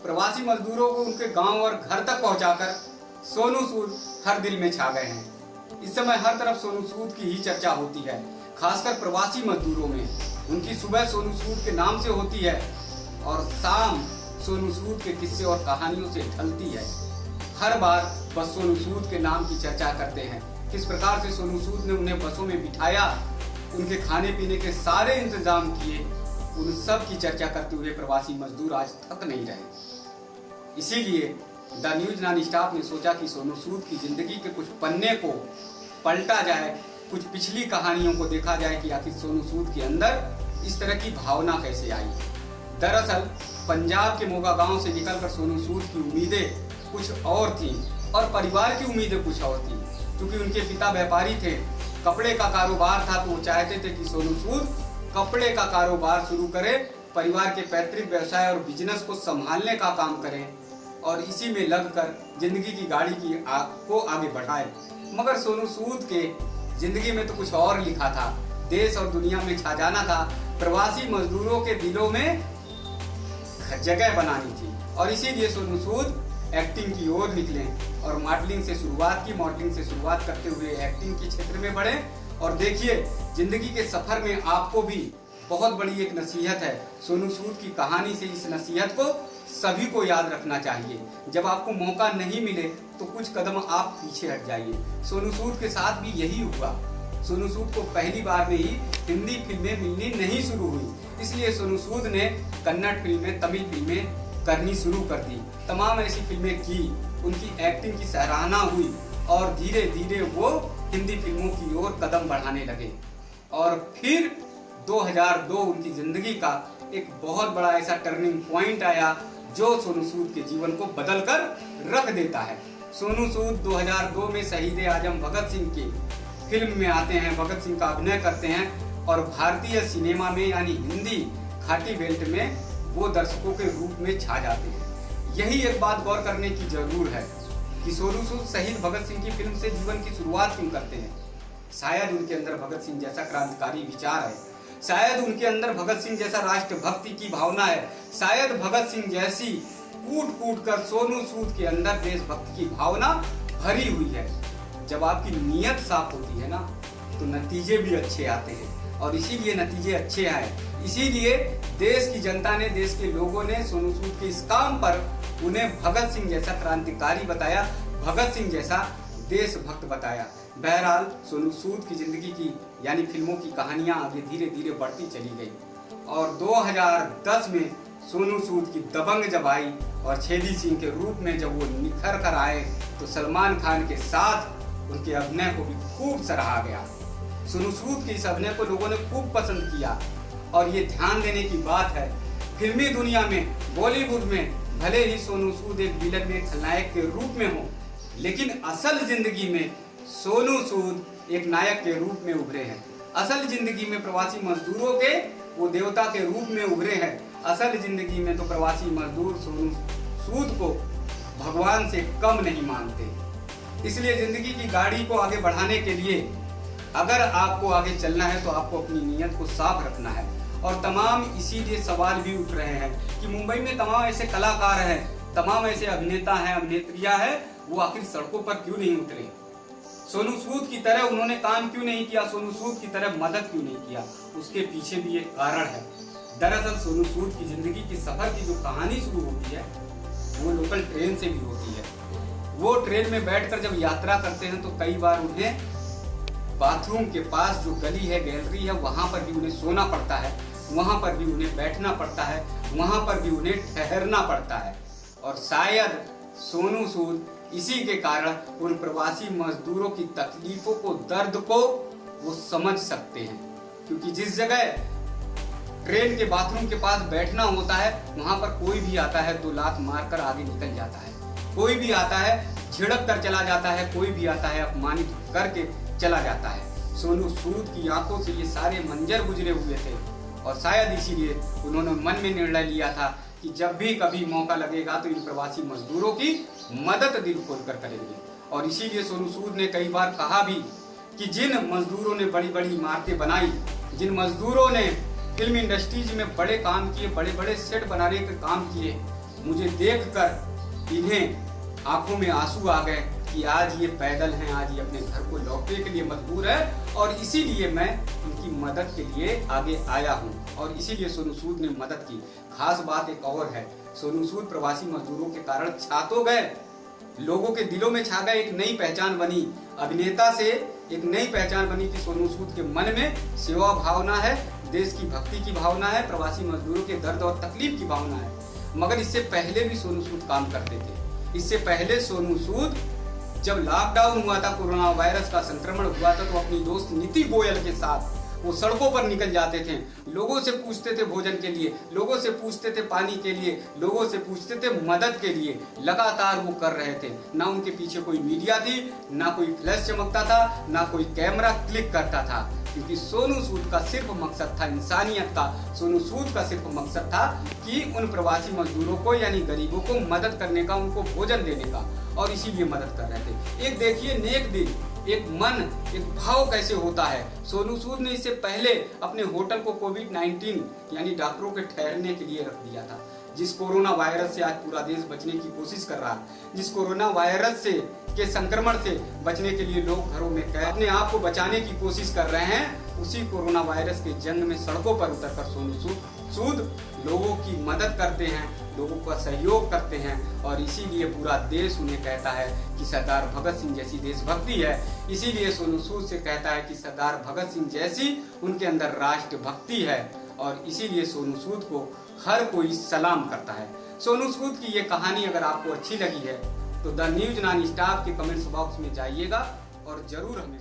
प्रवासी मजदूरों को उनके गांव और घर तक पहुंचाकर सोनू सूद हर दिल में छा गए हैं। इस समय हर तरफ सोनू सूद की ही चर्चा होती है, खासकर प्रवासी मजदूरों में। उनकी सुबह सोनू सूद के नाम से होती है और शाम सोनू सूद के किस्से और कहानियों से ढलती है। हर बार बस सोनू सूद के नाम की चर्चा करते हैं। किस प्रकार से सोनू सूद ने उन्हें बसों में बिठाया, उनके खाने पीने के सारे इंतजाम किए, उन सब की चर्चा करते हुए प्रवासी मजदूर आज थक नहीं रहे। इसीलिए द न्यूज नॉन स्टॉप ने सोचा कि सोनू सूद की जिंदगी के कुछ पन्ने को पलटा जाए, कुछ पिछली कहानियों को देखा जाए कि आखिर सोनू सूद के अंदर इस तरह की भावना कैसे आई। दरअसल पंजाब के मोगा गांव से निकलकर सोनू सूद की उम्मीदें कुछ और थीं और परिवार की उम्मीदें कुछ और थीं। क्योंकि उनके पिता व्यापारी थे, कपड़े का कारोबार था, तो वो चाहते थे कि सोनू सूद कपड़े का कारोबार शुरू करे, परिवार के पैतृक व्यवसाय और बिजनेस को संभालने का काम करें और इसी में लगकर जिंदगी की गाड़ी को आगे बढ़ाए। मगर सोनू सूद के जिंदगी में तो कुछ और लिखा था। देश और दुनिया में छा जाना था, प्रवासी मजदूरों के दिलों में जगह बनानी थी और इसीलिए सोनू सूद एक्टिंग की ओर निकले और मॉडलिंग से शुरुआत करते हुए एक्टिंग के क्षेत्र में बढ़े। और देखिए, जिंदगी के सफर में आपको भी बहुत बड़ी एक नसीहत है। सोनू सूद की कहानी से इस नसीहत को सभी को याद रखना चाहिए। जब आपको मौका नहीं मिले तो कुछ कदम आप पीछे हट जाइए। सोनू सूद के साथ भी यही हुआ। सोनू सूद को पहली बार में ही हिंदी फिल्में मिलनी नहीं शुरू हुई, इसलिए सोनू सूद ने कन्नड़ फिल्में, तमिल फिल्में करनी शुरू कर दी। तमाम ऐसी फिल्में की, उनकी एक्टिंग की सराहना हुई और धीरे धीरे वो हिंदी फिल्मों की ओर कदम बढ़ाने लगे। और फिर 2002 उनकी जिंदगी का एक बहुत बड़ा ऐसा टर्निंग पॉइंट आया जो सोनू सूद के जीवन को बदल कर रख देता है। सोनू सूद 2002 में शहीद आजम भगत सिंह की फिल्म में आते हैं, भगत सिंह का अभिनय करते हैं और भारतीय सिनेमा में यानी हिंदी खाटी बेल्ट में वो दर्शकों के रूप में छा जाते हैं। यही एक बात गौर करने की जरूर है कि सोनू सूद शहीद भगत सिंह की फिल्म से जीवन की शुरुआत क्यों करते हैं। शायद उनके अंदर भगत सिंह जैसा क्रांतिकारी विचार है, शायद उनके अंदर भगत सिंह जैसा राष्ट्रभक्ति की भावना है, शायद भगत सिंह जैसी कूट कूट कर सोनू सूद के अंदर देशभक्ति की भावना भरी हुई है। जब आपकी नीयत साफ होती है ना तो नतीजे भी अच्छे आते हैं और इसीलिए नतीजे अच्छे आए। इसीलिए देश की जनता ने, देश के लोगों ने सोनू सूद के इस काम पर उन्हें भगत सिंह जैसा क्रांतिकारी बताया, भगत सिंह जैसा देशभक्त बताया। बहरहाल सोनू सूद की जिंदगी की यानी फिल्मों की कहानियां आगे धीरे धीरे बढ़ती चली गई और 2010 में सोनू सूद की दबंग जब आई और छेदी सिंह के रूप में जब वो निखर कर आए तो सलमान खान के साथ उनके अभिनय को भी खूब सराहा गया। सोनू सूद के इस अभिनय को लोगों ने खूब पसंद किया और ये ध्यान देने की बात है, फिल्मी दुनिया में, बॉलीवुड में भले ही सोनू सूद एक विलन में खलनायक के रूप में हो, लेकिन असल जिंदगी में सोनू सूद एक नायक के रूप में उभरे हैं। असल जिंदगी में प्रवासी मजदूरों के वो देवता के रूप में उभरे हैं। असल जिंदगी में तो प्रवासी मजदूर सोनू सूद को भगवान से कम नहीं मानते। इसलिए जिंदगी की गाड़ी को आगे बढ़ाने के लिए अगर आपको आगे चलना है तो आपको अपनी नीयत को साफ रखना है। और तमाम इसीलिए सवाल भी उठ रहे हैं कि मुंबई में तमाम ऐसे कलाकार हैं, तमाम ऐसे अभिनेता हैं, अभिनेत्रियां हैं, वो आखिर सड़कों पर क्यों नहीं उतरे? सोनू सूद की तरह उन्होंने काम क्यों नहीं किया? सोनू सूद की तरह मदद क्यों नहीं किया? उसके पीछे भी एक कारण है। दरअसल सोनू सूद की जिंदगी की सफर की जो कहानी शुरू होती है वो लोकल ट्रेन से भी होती है। वो ट्रेन में बैठकर जब यात्रा करते हैं तो कई बार उन्हें बाथरूम के पास जो गली है, गैलरी है, वहां पर भी उन्हें सोना पड़ता है, वहां पर भी उन्हें बैठना पड़ता है, वहां पर भी उन्हें ठहरना पड़ता है। और शायद सोनू सूद इसी के कारण उन प्रवासी मजदूरों की तकलीफों को, दर्द को वो समझ सकते हैं। क्योंकि जिस जगह ट्रेन के बाथरूम के पास बैठना होता है वहां पर कोई भी आता है तो लात मारकर आगे निकल जाता है, कोई भी आता है झिड़क कर चला जाता है, कोई भी आता है अपमानित करके चला जाता है। सोनू सूद की आंखों से ये सारे मंजर गुजरे हुए थे और शायद इसीलिए उन्होंने मन में निर्णय लिया था कि जब भी कभी मौका लगेगा तो इन प्रवासी मजदूरों की मदद दिल खोलकर करेंगे। और इसीलिए सोनू सूद ने कई बार कहा भी कि जिन मजदूरों ने बड़ी बड़ी इमारतें बनाई, जिन मजदूरों ने फिल्म इंडस्ट्रीज में बड़े काम किए, बड़े बड़े सेट बनाने के काम किए, मुझे देखकर इन्हें आंखों में आंसू आ गए कि आज ये पैदल हैं, आज ये अपने घर को लौटने के लिए मजबूर है और इसीलिए मैं उनकी मदद के लिए आगे आया हूँ और इसीलिए सोनू सूद ने मदद की। खास बात एक और है, सोनू सूद प्रवासी मजदूरों के कारण छा तो गए, लोगों के दिलों में छा गए, एक नई पहचान बनी। अभिनेता से एक नई पहचान बनी कि सोनू सूद के मन में सेवा भावना है, देश की भक्ति की भावना है, प्रवासी मजदूरों के दर्द और तकलीफ की भावना है। मगर इससे पहले भी सोनू सूद काम करते थे। इससे पहले सोनू सूद जब लॉकडाउन हुआ था, कोरोना वायरस का संक्रमण हुआ था, तो अपनी दोस्त नीति गोयल के साथ वो सड़कों पर निकल जाते थे, लोगों से पूछते थे भोजन के लिए, लोगों से पूछते थे पानी के लिए, लोगों से पूछते थे मदद के लिए। लगातार वो कर रहे थे। ना उनके पीछे कोई मीडिया थी, ना कोई फ्लैश चमकता था, ना कोई कैमरा क्लिक करता था, क्योंकि सोनू सूद का सिर्फ मकसद था इंसानियत का। सोनू सूद का सिर्फ मकसद था कि उन प्रवासी मजदूरों को यानी गरीबों को मदद करने का, उनको भोजन देने का, और इसीलिए मदद कर रहे थे। एक देखिए नेक दिल, एक मन, एक भाव कैसे होता है। सोनू सूद ने इससे पहले अपने होटल को कोविड-19 यानी डॉक्टरों के ठहरने के लिए रख दिया था। जिस कोरोना वायरस से आज पूरा देश बचने की कोशिश कर रहा है, जिस कोरोना वायरस से के संक्रमण से बचने के लिए लोग घरों में कैद अपने आप को बचाने की कोशिश कर रहे हैं, उसी कोरोना वायरस के जंग में सड़कों पर उतरकर सोनू सूद लोगों की मदद करते हैं, लोगों का सहयोग करते हैं और इसीलिए पूरा देश उन्हें कहता है कि सरदार भगत सिंह जैसी देशभक्ति है। इसीलिए सोनू सूद से कहता है कि सरदार भगत सिंह जैसी उनके अंदर राष्ट्रभक्ति है और इसीलिए सोनू सूद को हर कोई सलाम करता है। सोनू सूद की ये कहानी अगर आपको अच्छी लगी है तो द न्यूज नॉन स्टॉप के कमेंट्स बॉक्स में जाइएगा और जरूर हमें